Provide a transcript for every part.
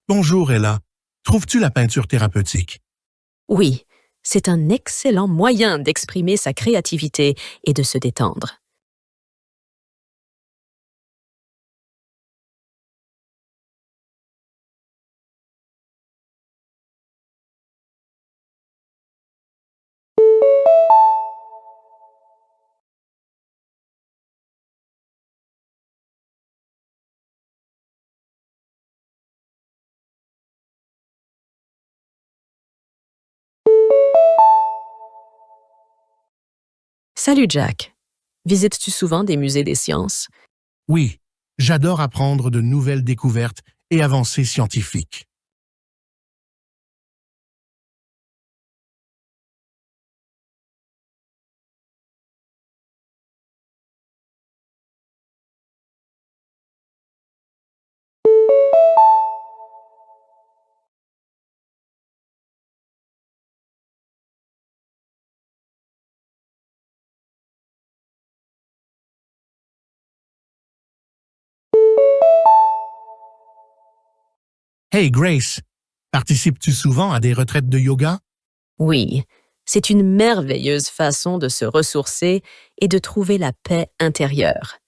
Bonjour Ella, trouves-tu la peinture thérapeutique? Oui, c'est un excellent moyen d'exprimer sa créativité et de se détendre. Salut Jack. Visites-tu souvent des musées des sciences? Oui, j'adore apprendre de nouvelles découvertes et avancées scientifiques. Hey Grace, participes-tu souvent à des retraites de yoga? Oui, c'est une merveilleuse façon de se ressourcer et de trouver la paix intérieure.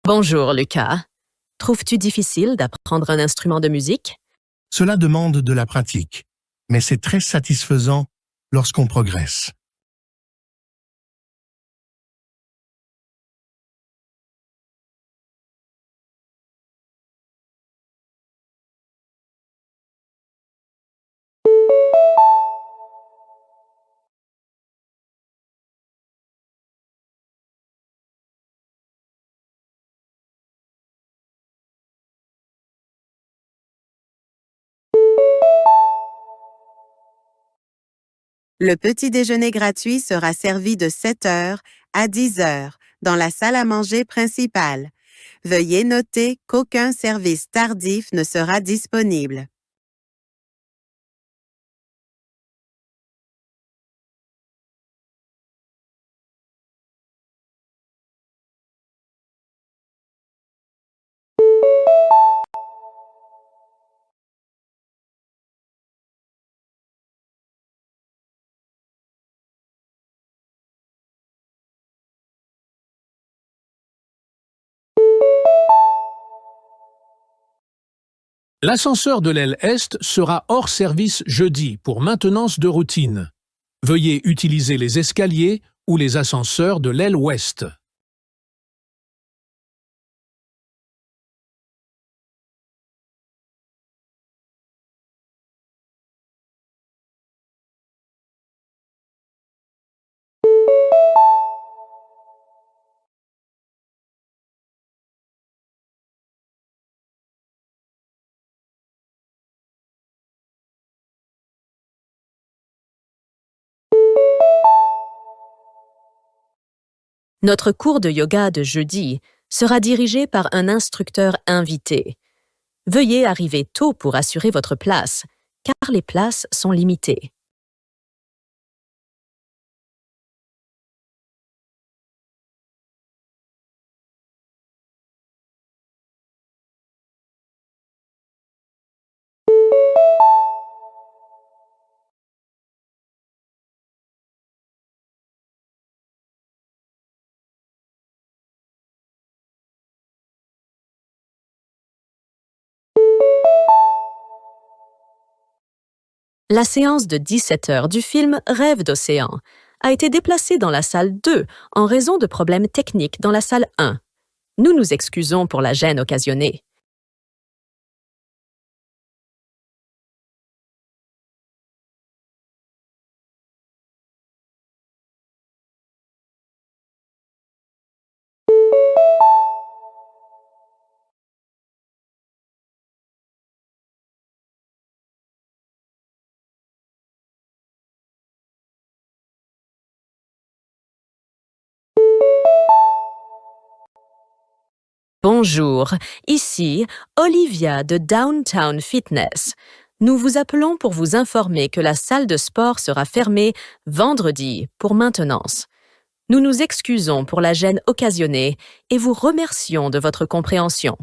Bonjour Lucas. Trouves-tu difficile d'apprendre un instrument de musique? Cela demande de la pratique, mais c'est très satisfaisant lorsqu'on progresse. Le petit déjeuner gratuit sera servi de 7 heures à 10 heures dans la salle à manger principale. Veuillez noter qu'aucun service tardif ne sera disponible. L'ascenseur de l'aile Est sera hors service jeudi pour maintenance de routine. Veuillez utiliser les escaliers ou les ascenseurs de l'aile Ouest. Notre cours de yoga de jeudi sera dirigé par un instructeur invité. Veuillez arriver tôt pour assurer votre place, car les places sont limitées. La séance de 17 heures du film Rêve d'océan a été déplacée dans la salle 2 en raison de problèmes techniques dans la salle 1. Nous nous excusons pour la gêne occasionnée. Bonjour, ici Olivia de Downtown Fitness. Nous vous appelons pour vous informer que la salle de sport sera fermée vendredi pour maintenance. Nous nous excusons pour la gêne occasionnée et vous remercions de votre compréhension.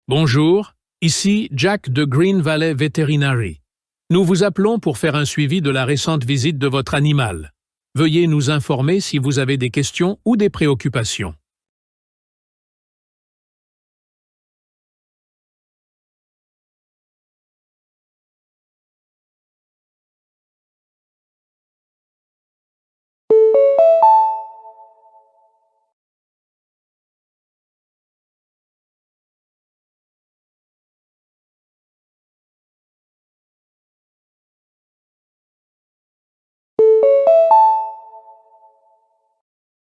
Bonjour, ici Jack de Green Valley Veterinary. Nous vous appelons pour faire un suivi de la récente visite de votre animal. Veuillez nous informer si vous avez des questions ou des préoccupations.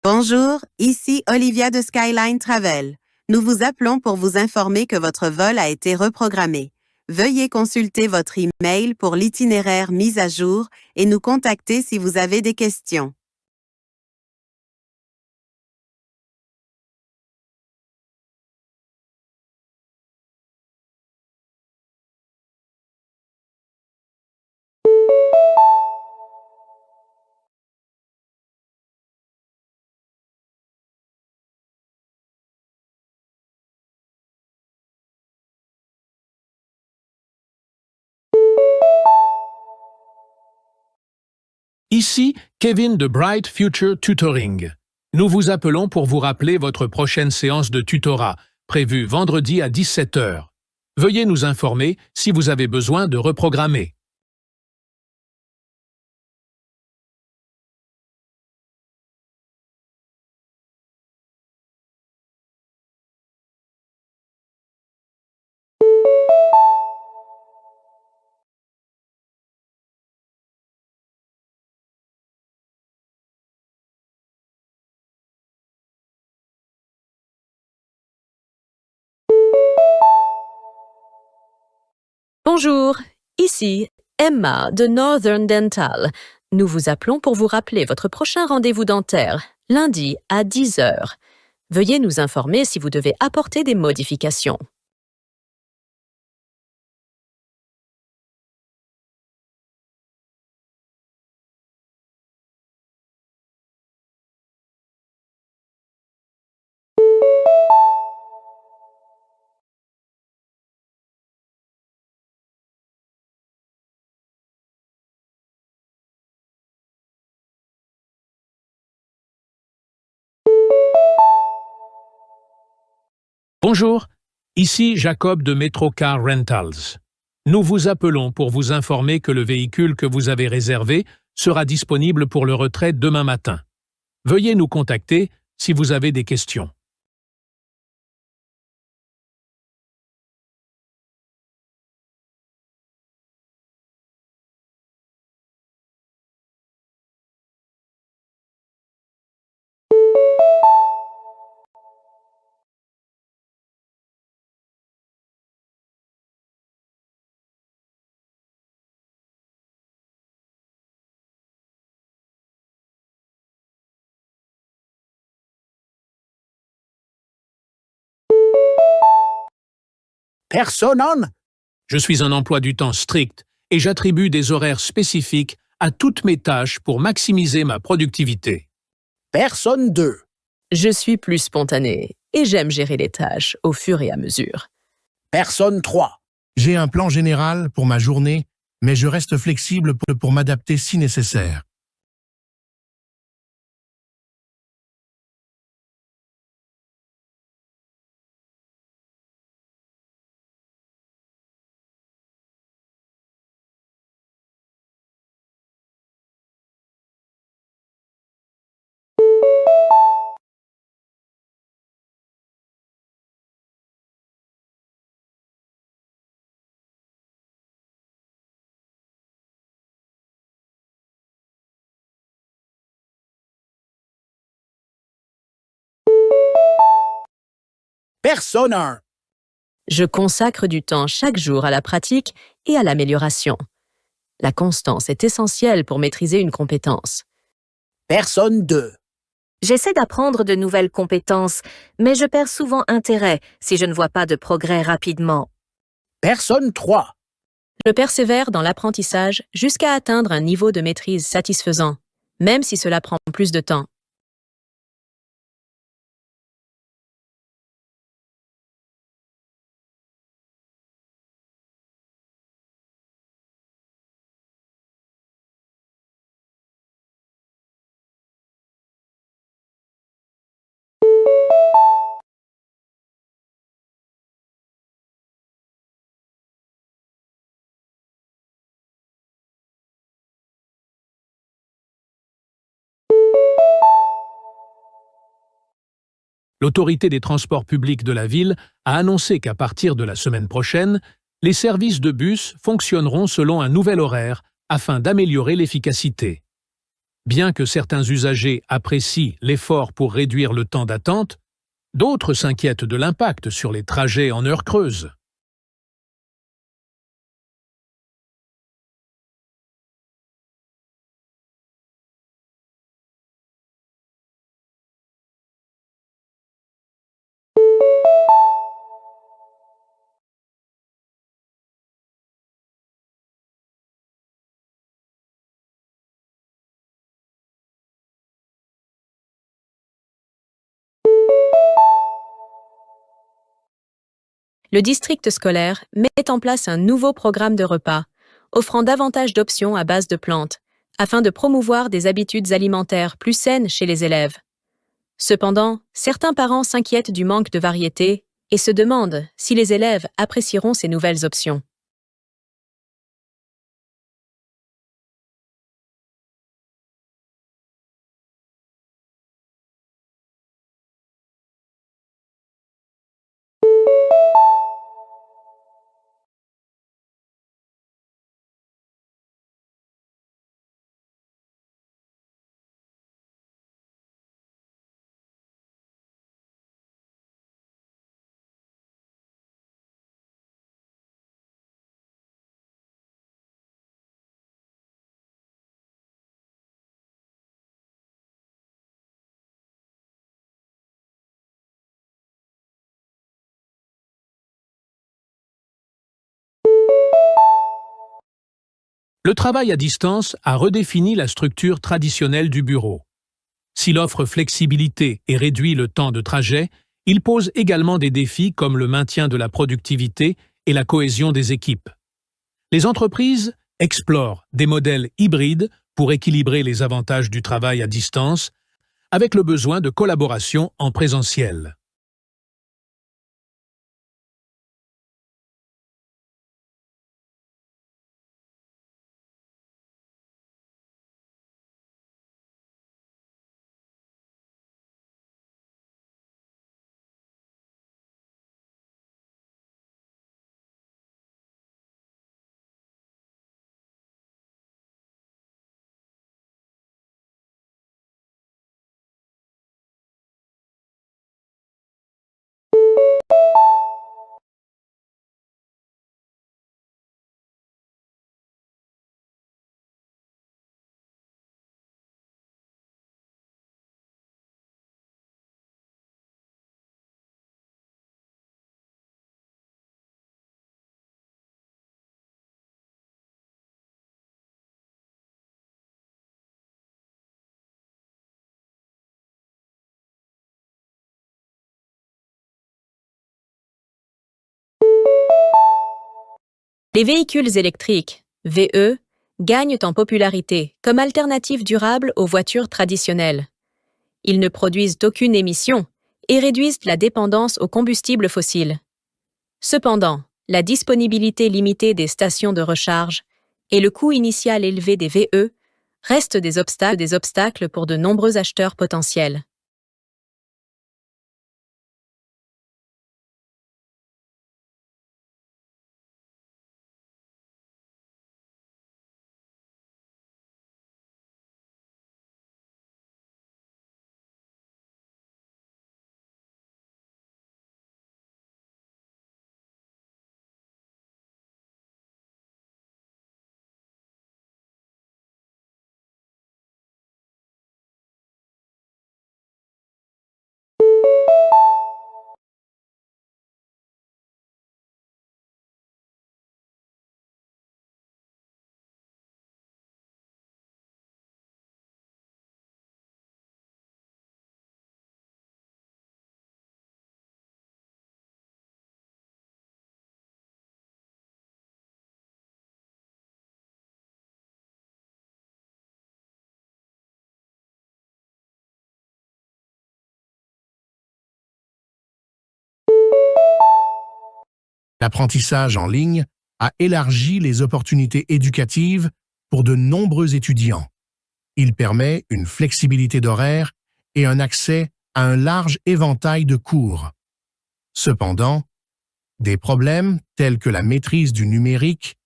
Bonjour, ici Olivia de Skyline Travel. Nous vous appelons pour vous informer que votre vol a été reprogrammé. Veuillez consulter votre email pour l'itinéraire mis à jour et nous contacter si vous avez des questions. Ici Kevin de Bright Future Tutoring. Nous vous appelons pour vous rappeler votre prochaine séance de tutorat, prévue vendredi à 17 heures. Veuillez nous informer si vous avez besoin de reprogrammer. Bonjour, ici Emma de Northern Dental. Nous vous appelons pour vous rappeler votre prochain rendez-vous dentaire, lundi à 10 heures. Veuillez nous informer si vous devez apporter des modifications. Bonjour, ici Jacob de Metro Car Rentals. Nous vous appelons pour vous informer que le véhicule que vous avez réservé sera disponible pour le retrait demain matin. Veuillez nous contacter si vous avez des questions. Personne. Je suis un emploi du temps strict et j'attribue des horaires spécifiques à toutes mes tâches pour maximiser ma productivité. Personne 2. Je suis plus spontané et j'aime gérer les tâches au fur et à mesure. Personne 3. J'ai un plan général pour ma journée, mais je reste flexible pour m'adapter si nécessaire. Personne 1. Je consacre du temps chaque jour à la pratique et à l'amélioration. La constance est essentielle pour maîtriser une compétence. Personne 2. J'essaie d'apprendre de nouvelles compétences, mais je perds souvent intérêt si je ne vois pas de progrès rapidement. Personne 3. Je persévère dans l'apprentissage jusqu'à atteindre un niveau de maîtrise satisfaisant, même si cela prend plus de temps. L'autorité des transports publics de la ville a annoncé qu'à partir de la semaine prochaine, les services de bus fonctionneront selon un nouvel horaire afin d'améliorer l'efficacité. Bien que certains usagers apprécient l'effort pour réduire le temps d'attente, d'autres s'inquiètent de l'impact sur les trajets en heures creuses. Le district scolaire met en place un nouveau programme de repas, offrant davantage d'options à base de plantes, afin de promouvoir des habitudes alimentaires plus saines chez les élèves. Cependant, certains parents s'inquiètent du manque de variété et se demandent si les élèves apprécieront ces nouvelles options. Le travail à distance a redéfini la structure traditionnelle du bureau. S'il offre flexibilité et réduit le temps de trajet, il pose également des défis comme le maintien de la productivité et la cohésion des équipes. Les entreprises explorent des modèles hybrides pour équilibrer les avantages du travail à distance avec le besoin de collaboration en présentiel. Les véhicules électriques, VE, gagnent en popularité comme alternative durable aux voitures traditionnelles. Ils ne produisent aucune émission et réduisent la dépendance aux combustibles fossiles. Cependant, la disponibilité limitée des stations de recharge et le coût initial élevé des VE restent des obstacles pour de nombreux acheteurs potentiels. L'apprentissage en ligne a élargi les opportunités éducatives pour de nombreux étudiants. Il permet une flexibilité d'horaire et un accès à un large éventail de cours. Cependant, des problèmes tels que la maîtrise du numérique,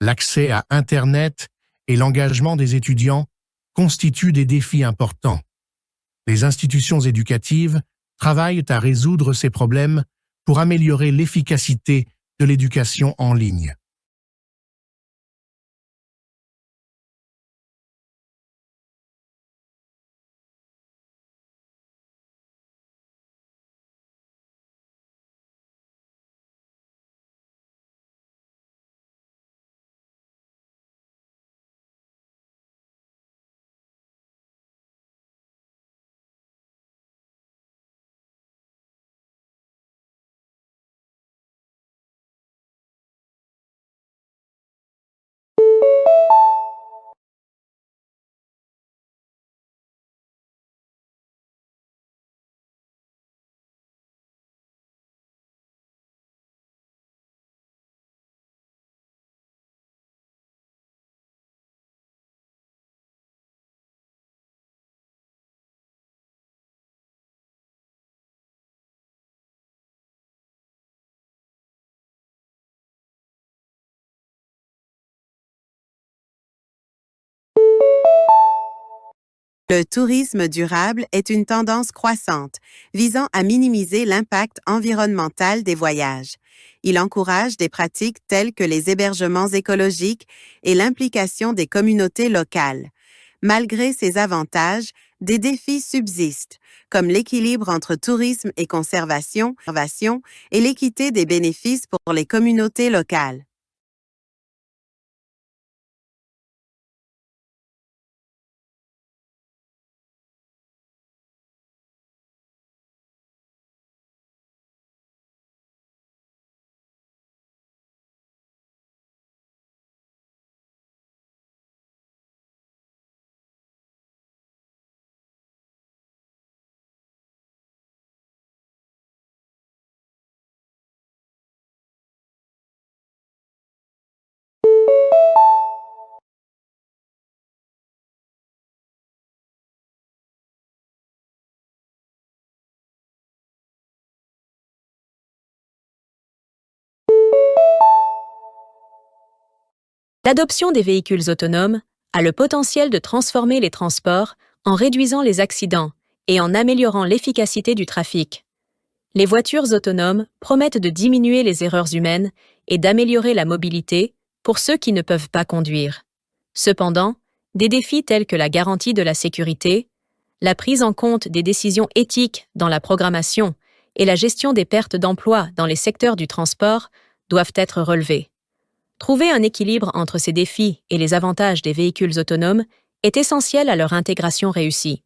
l'accès à Internet et l'engagement des étudiants constituent des défis importants. Les institutions éducatives travaillent à résoudre ces problèmes pour améliorer l'efficacité de l'éducation en ligne. Le tourisme durable est une tendance croissante visant à minimiser l'impact environnemental des voyages. Il encourage des pratiques telles que les hébergements écologiques et l'implication des communautés locales. Malgré ces avantages, des défis subsistent, comme l'équilibre entre tourisme et conservation et l'équité des bénéfices pour les communautés locales. L'adoption des véhicules autonomes a le potentiel de transformer les transports en réduisant les accidents et en améliorant l'efficacité du trafic. Les voitures autonomes promettent de diminuer les erreurs humaines et d'améliorer la mobilité pour ceux qui ne peuvent pas conduire. Cependant, des défis tels que la garantie de la sécurité, la prise en compte des décisions éthiques dans la programmation et la gestion des pertes d'emplois dans les secteurs du transport doivent être relevés. Trouver un équilibre entre ces défis et les avantages des véhicules autonomes est essentiel à leur intégration réussie.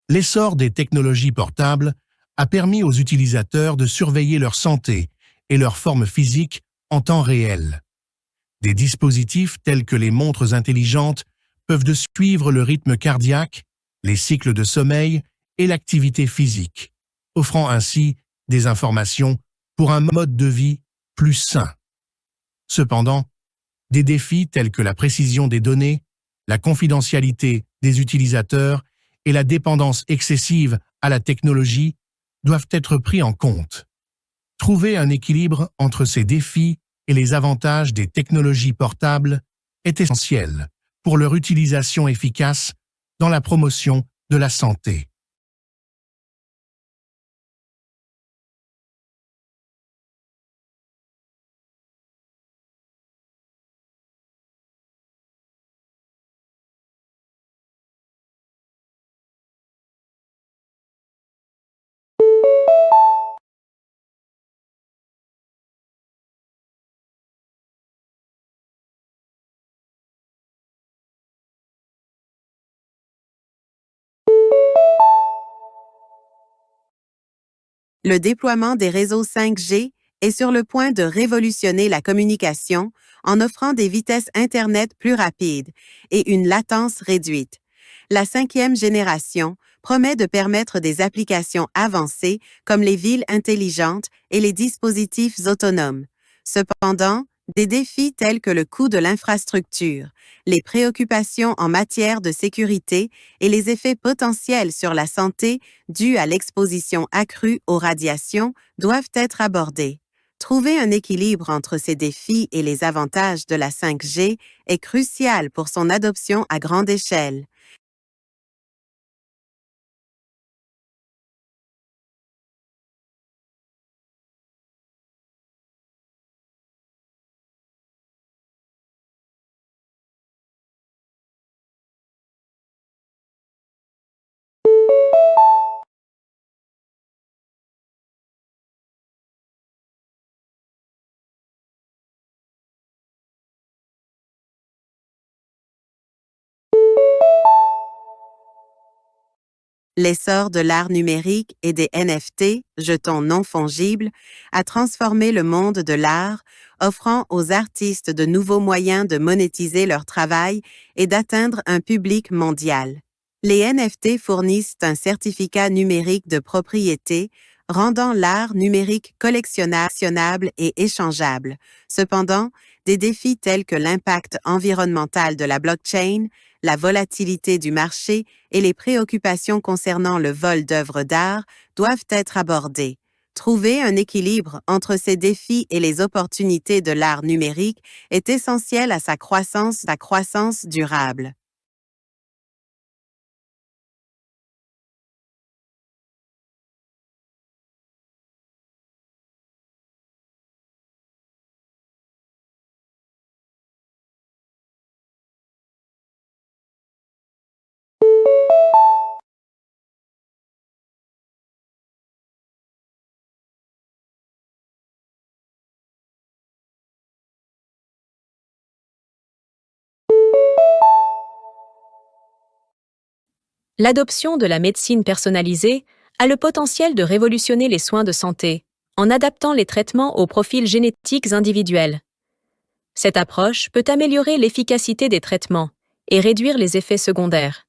L'essor des technologies portables a permis aux utilisateurs de surveiller leur santé et leur forme physique en temps réel. Des dispositifs tels que les montres intelligentes peuvent de suivre le rythme cardiaque, les cycles de sommeil et l'activité physique, offrant ainsi des informations pour un mode de vie plus sain. Cependant, des défis tels que la précision des données, la confidentialité des utilisateurs et la dépendance excessive à la technologie doivent être pris en compte. Trouver un équilibre entre ces défis et les avantages des technologies portables est essentiel pour leur utilisation efficace dans la promotion de la santé. Le déploiement des réseaux 5G est sur le point de révolutionner la communication en offrant des vitesses Internet plus rapides et une latence réduite. La 5e génération promet de permettre des applications avancées comme les villes intelligentes et les dispositifs autonomes. Cependant, des défis tels que le coût de l'infrastructure, les préoccupations en matière de sécurité et les effets potentiels sur la santé dus à l'exposition accrue aux radiations doivent être abordés. Trouver un équilibre entre ces défis et les avantages de la 5G est crucial pour son adoption à grande échelle. L'essor de l'art numérique et des NFT, jetons non fongibles, a transformé le monde de l'art, offrant aux artistes de nouveaux moyens de monétiser leur travail et d'atteindre un public mondial. Les NFT fournissent un certificat numérique de propriété, rendant l'art numérique collectionnable et échangeable. Cependant, des défis tels que l'impact environnemental de la blockchain, la volatilité du marché et les préoccupations concernant le vol d'œuvres d'art doivent être abordées. Trouver un équilibre entre ces défis et les opportunités de l'art numérique est essentiel à sa croissance durable. L'adoption de la médecine personnalisée a le potentiel de révolutionner les soins de santé en adaptant les traitements aux profils génétiques individuels. Cette approche peut améliorer l'efficacité des traitements et réduire les effets secondaires.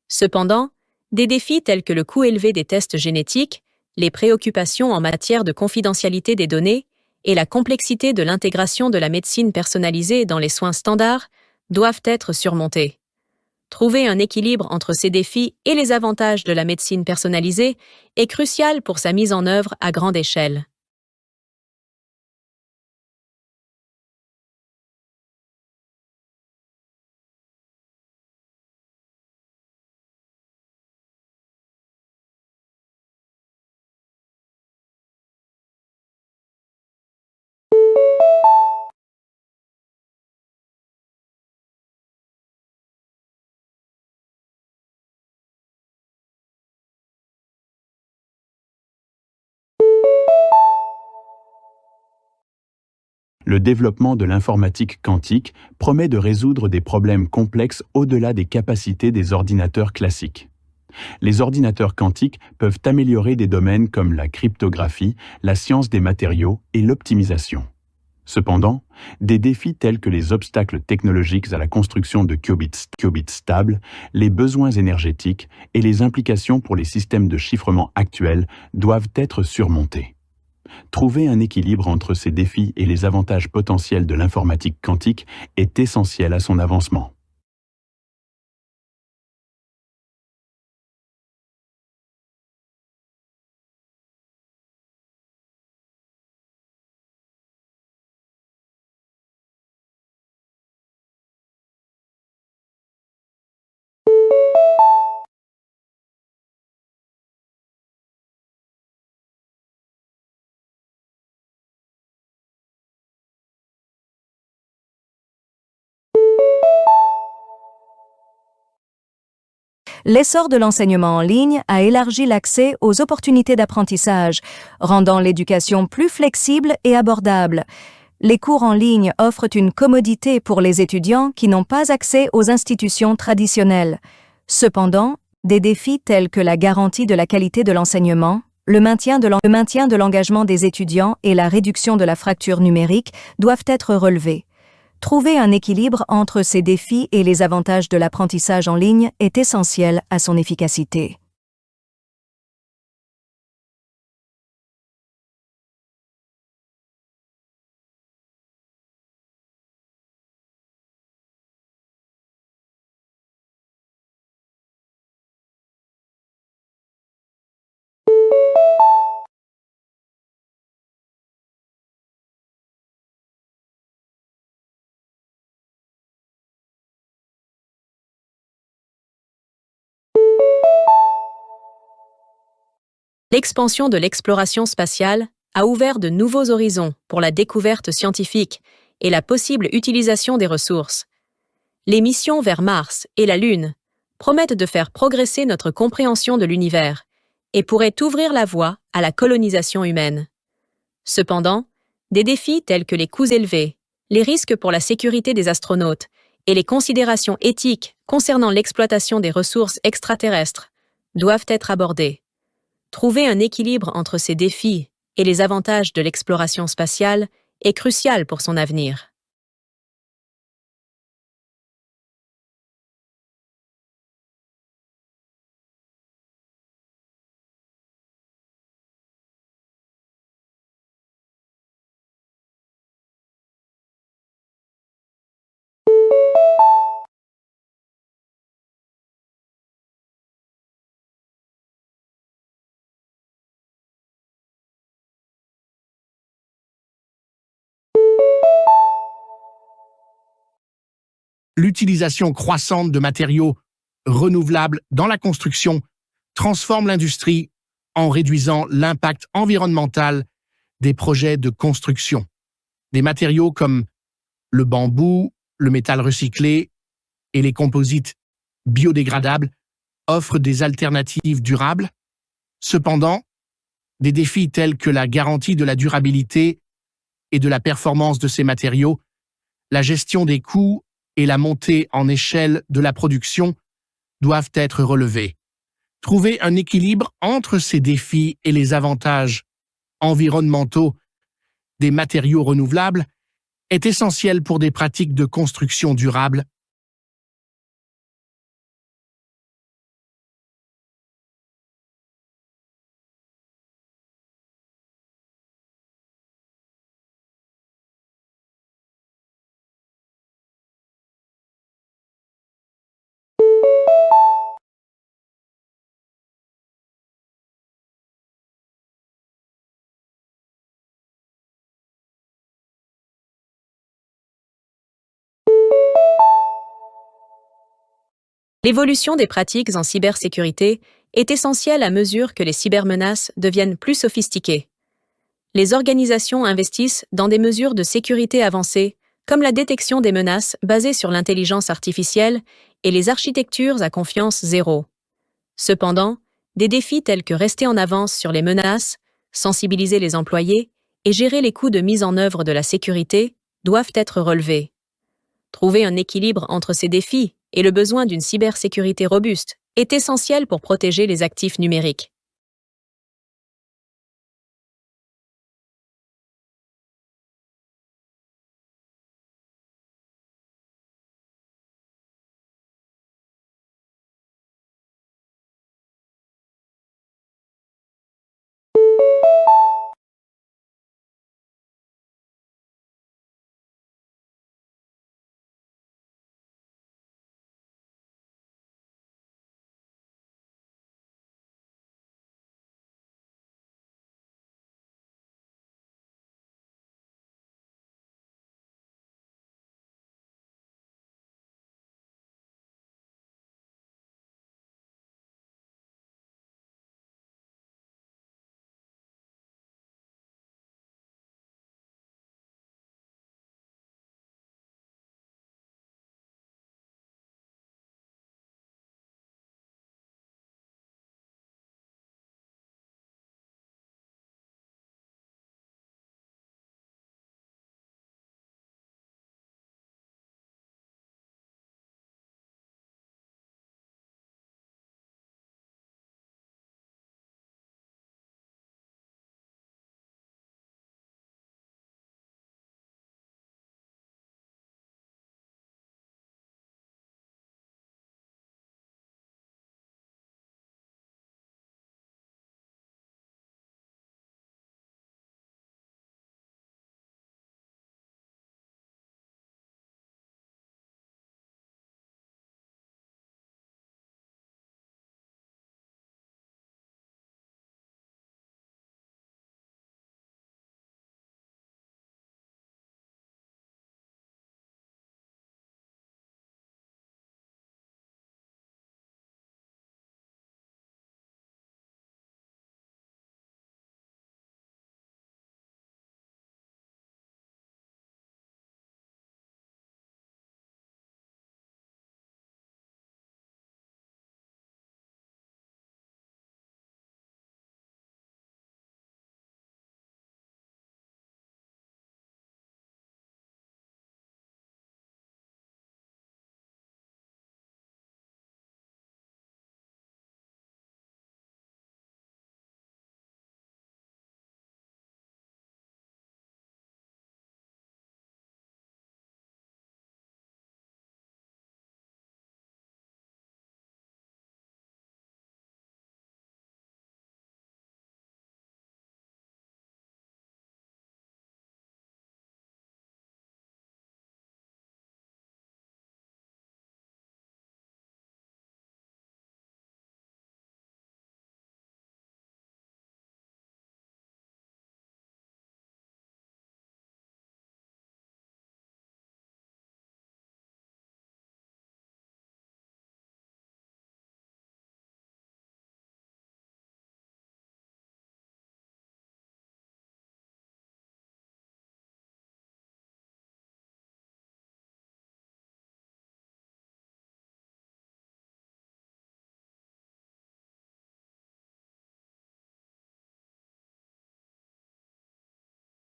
Cependant, des défis tels que le coût élevé des tests génétiques, les préoccupations en matière de confidentialité des données et la complexité de l'intégration de la médecine personnalisée dans les soins standards doivent être surmontés. Trouver un équilibre entre ces défis et les avantages de la médecine personnalisée est crucial pour sa mise en œuvre à grande échelle. Le développement de l'informatique quantique promet de résoudre des problèmes complexes au-delà des capacités des ordinateurs classiques. Les ordinateurs quantiques peuvent améliorer des domaines comme la cryptographie, la science des matériaux et l'optimisation. Cependant, des défis tels que les obstacles technologiques à la construction de qubits stables, les besoins énergétiques et les implications pour les systèmes de chiffrement actuels doivent être surmontés. Trouver un équilibre entre ces défis et les avantages potentiels de l'informatique quantique est essentiel à son avancement. L'essor de l'enseignement en ligne a élargi l'accès aux opportunités d'apprentissage, rendant l'éducation plus flexible et abordable. Les cours en ligne offrent une commodité pour les étudiants qui n'ont pas accès aux institutions traditionnelles. Cependant, des défis tels que la garantie de la qualité de l'enseignement, le maintien de l'engagement des étudiants et la réduction de la fracture numérique doivent être relevés. Trouver un équilibre entre ces défis et les avantages de l'apprentissage en ligne est essentiel à son efficacité. L'expansion de l'exploration spatiale a ouvert de nouveaux horizons pour la découverte scientifique et la possible utilisation des ressources. Les missions vers Mars et la Lune promettent de faire progresser notre compréhension de l'univers et pourraient ouvrir la voie à la colonisation humaine. Cependant, des défis tels que les coûts élevés, les risques pour la sécurité des astronautes et les considérations éthiques concernant l'exploitation des ressources extraterrestres doivent être abordés. Trouver un équilibre entre ces défis et les avantages de l'exploration spatiale est crucial pour son avenir. L'utilisation croissante de matériaux renouvelables dans la construction transforme l'industrie en réduisant l'impact environnemental des projets de construction. Des matériaux comme le bambou, le métal recyclé et les composites biodégradables offrent des alternatives durables. Cependant, des défis tels que la garantie de la durabilité et de la performance de ces matériaux, la gestion des coûts et la montée en échelle de la production doivent être relevés. Trouver un équilibre entre ces défis et les avantages environnementaux des matériaux renouvelables est essentiel pour des pratiques de construction durable. L'évolution des pratiques en cybersécurité est essentielle à mesure que les cybermenaces deviennent plus sophistiquées. Les organisations investissent dans des mesures de sécurité avancées, comme la détection des menaces basées sur l'intelligence artificielle et les architectures à confiance zéro. Cependant, des défis tels que rester en avance sur les menaces, sensibiliser les employés et gérer les coûts de mise en œuvre de la sécurité doivent être relevés. Trouver un équilibre entre ces défis et le besoin d'une cybersécurité robuste est essentiel pour protéger les actifs numériques.